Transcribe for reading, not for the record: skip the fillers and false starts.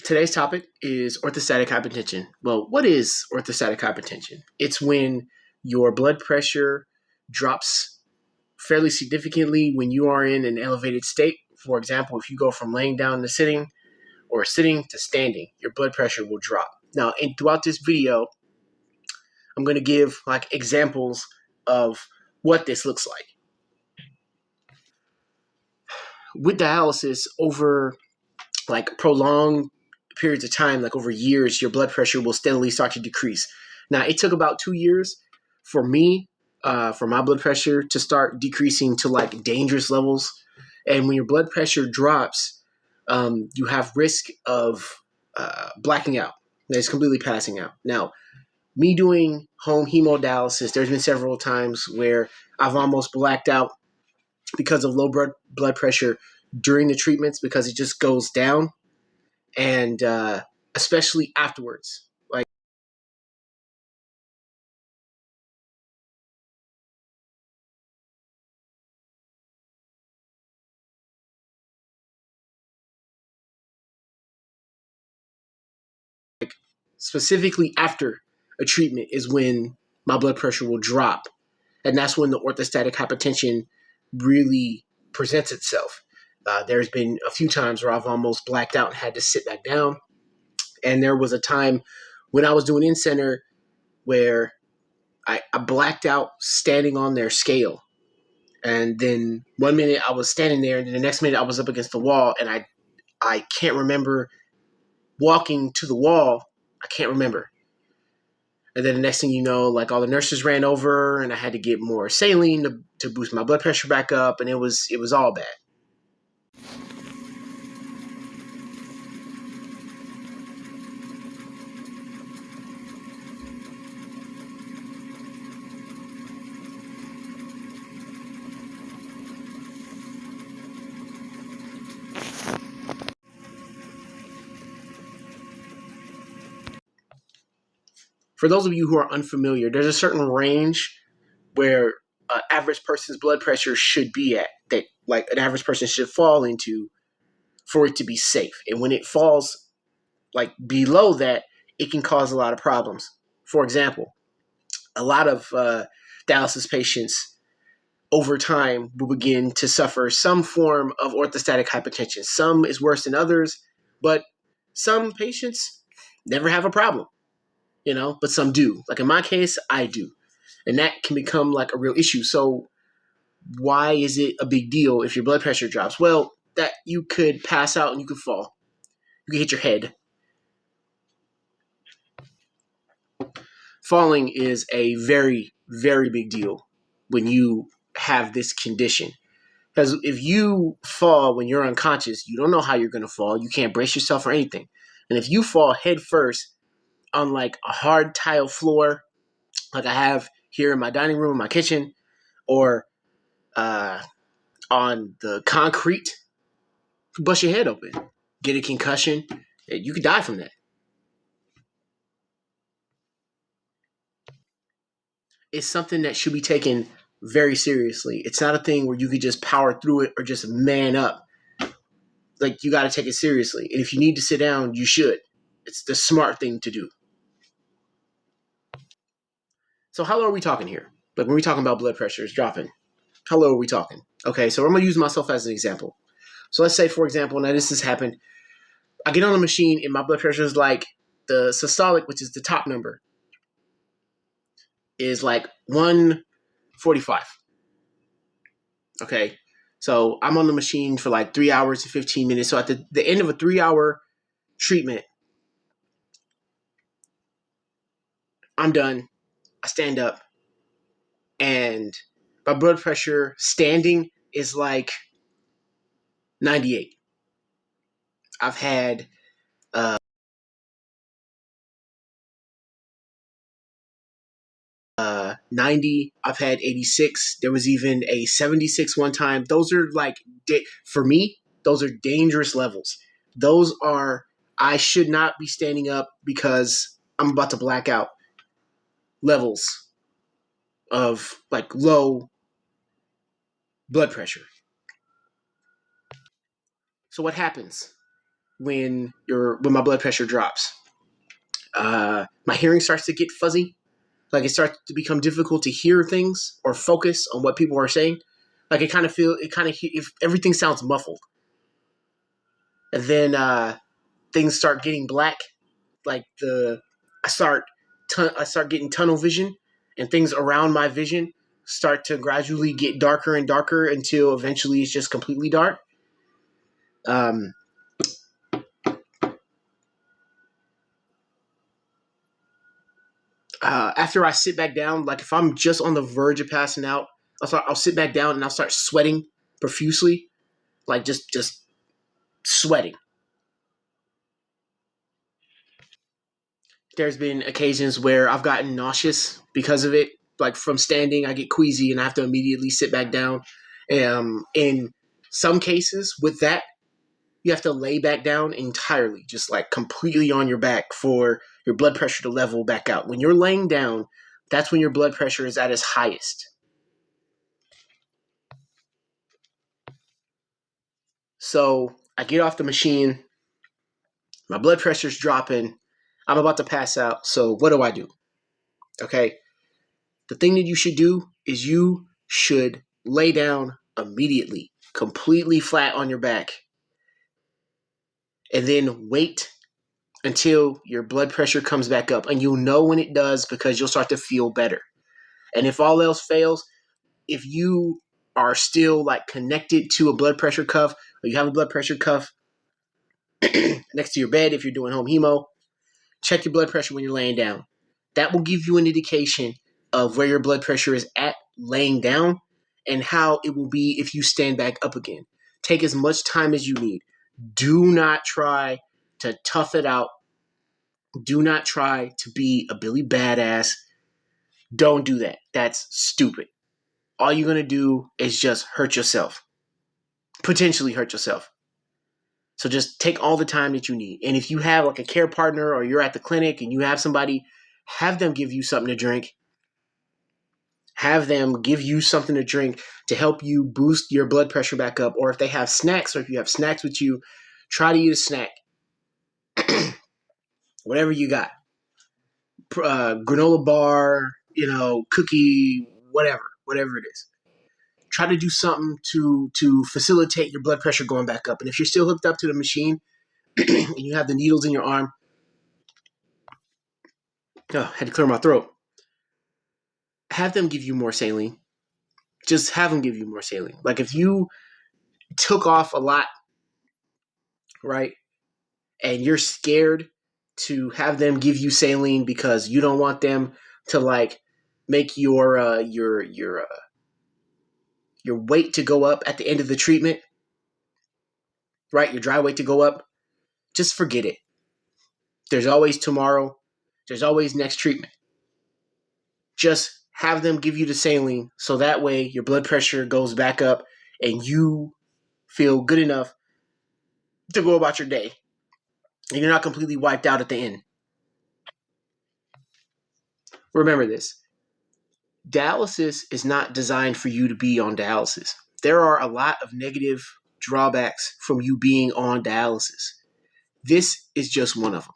Today's topic is orthostatic hypotension. Well, what is orthostatic hypotension? It's when your blood pressure drops fairly significantly when you are in an elevated state. For example, if you go from laying down to sitting or sitting to standing, your blood pressure will drop. Now, throughout this video, I'm going to give like examples of what this looks like. With dialysis, over like prolonged periods of time, like over years, your blood pressure will steadily start to decrease. Now, it took about 2 years for me, for my blood pressure to start decreasing to like dangerous levels. And when your blood pressure drops, you have risk of blacking out. It's completely passing out. Now, me doing home hemodialysis, there's been several times where I've almost blacked out because of low blood pressure during the treatments because it just goes down, and especially afterwards. Like, specifically after a treatment is when my blood pressure will drop, and that's when the orthostatic hypotension really presents itself. There's been a few times where I've almost blacked out and had to sit back down, and there was a time when I was doing in center where I blacked out standing on their scale. And then one minute I was standing there, and then the next minute I was up against the wall, and I can't remember walking to the wall. I can't remember. And then the next thing you know, like all the nurses ran over, and I had to get more saline to boost my blood pressure back up, and it was all bad. For those of you who are unfamiliar, there's a certain range where an average person's blood pressure should be at, that like an average person should fall into for it to be safe. And when it falls like below that, it can cause a lot of problems. For example, a lot of dialysis patients over time will begin to suffer some form of orthostatic hypotension. Some is worse than others, but some patients never have a problem, but some do. Like in my case, I do. And that can become like a real issue. So why is it a big deal if your blood pressure drops? Well, that you could pass out and you could fall. You could hit your head. Falling is a very, very big deal when you have this condition. Because if you fall when you're unconscious, you don't know how you're going to fall. You can't brace yourself or anything. And if you fall head first on like a hard tile floor, like I have here in my dining room, in my kitchen, or on the concrete, you bust your head open, get a concussion, you could die from that. It's something that should be taken very seriously. It's not a thing where you could just power through it or just man up. Like, you got to take it seriously. And if you need to sit down, you should. It's the smart thing to do. So how low are we talking here? Like, when we're talking about blood pressure is dropping, how low are we talking? Okay, so I'm going to use myself as an example. So let's say, for example, now this has happened. I get on the machine and my blood pressure is like the systolic, which is the top number, is like 145. Okay, so I'm on the machine for like 3 hours and 15 minutes. So at the end of a 3 hour treatment, I'm done. I stand up, and my blood pressure standing is like 98. I've had 90. I've had 86. There was even a 76 one time. Those are like, for me, those are dangerous levels. Those are, I should not be standing up because I'm about to black out levels of like low blood pressure. So what happens? when my blood pressure drops. My hearing starts to get fuzzy. Like it starts to become difficult to hear things or focus on what people are saying. Like if everything sounds muffled. And then things start getting black. Like I start getting tunnel vision, and things around my vision start to gradually get darker and darker until eventually it's just completely dark. Um, After I sit back down, like if I'm just on the verge of passing out, I'll sit back down and I'll start sweating profusely, like just sweating. There's been occasions where I've gotten nauseous because of it. Like from standing, I get queasy and I have to immediately sit back down. In some cases, with that, you have to lay back down entirely, just like completely on your back for your blood pressure to level back out. When you're laying down, that's when your blood pressure is at its highest. So I get off the machine, my blood pressure's dropping, I'm about to pass out. So what do I do? Okay. The thing that you should do is you should lay down immediately, completely flat on your back, and then wait until your blood pressure comes back up. And you'll know when it does because you'll start to feel better. And if all else fails, if you are still like connected to a blood pressure cuff, or you have a blood pressure cuff next to your bed if you're doing home hemo, check your blood pressure when you're laying down. That will give you an indication of where your blood pressure is at laying down and how it will be if you stand back up again. Take as much time as you need. Do not try to tough it out. Do not try to be a Billy Badass. Don't do that. That's stupid. All you're going to do is just hurt yourself, potentially hurt yourself. So just take all the time that you need. And if you have like a care partner or you're at the clinic and you have somebody, have them give you something to drink. Have them give you something to drink to help you boost your blood pressure back up. Or if they have snacks, or if you have snacks with you, try to eat a snack. Whatever you got. Granola bar, cookie, whatever it is. Try to do something to facilitate your blood pressure going back up. And if you're still hooked up to the machine and you have the needles in your arm, had to clear my throat. Have them give you more saline. Just have them give you more saline. Like if you took off a lot, right, and you're scared to have them give you saline because you don't want them to like make your weight to go up at the end of the treatment, right? Your dry weight to go up. Just forget it. There's always tomorrow. There's always next treatment. Just have them give you the saline so that way your blood pressure goes back up and you feel good enough to go about your day. And you're not completely wiped out at the end. Remember this. Dialysis is not designed for you to be on dialysis. There are a lot of negative drawbacks from you being on dialysis. This is just one of them.